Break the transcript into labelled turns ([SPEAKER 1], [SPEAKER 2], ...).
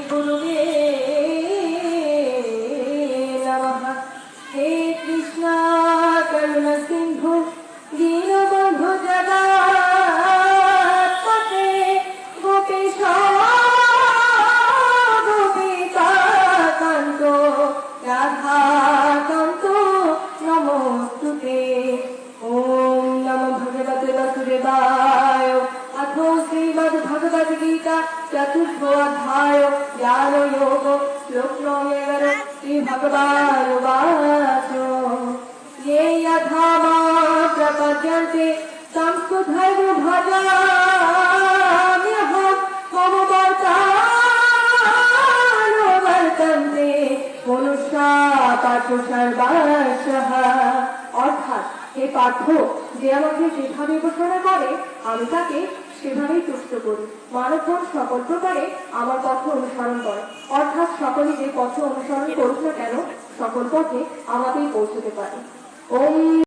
[SPEAKER 1] गुरुवे नमः। हे कृष्णा करुणा सिंधु दीनबंधु जगत्पते गोपीश गोपिकान्त राधाकान्त नमोस्तुते। ओम नमो भगवते वासुदेवाय। अथो श्रीमद्भगवद्गीता चतुर्थ अध्याय ज्ञान योग श्लोक नंबर 11। श्री भगवान वाच ये यथा मां प्रपद्यन्ते संस्तुधैर्य भजाम्यहं मम वर्तन्ते मनुष्या पार्थ सर्वशः। অর্থাৎ হে পার্থ, যে আমাকে যেভাবে উপাসনা করে আমি তাকে সেভাবেই তুষ্ট করি। মানবগণ সকল প্রকারে আমার পথে অনুসরণ করে, অর্থাৎ সকলে যে পথে অনুসরণ করুক না কেন সকল পথে আমাকেই পৌঁছতে পারে। ওম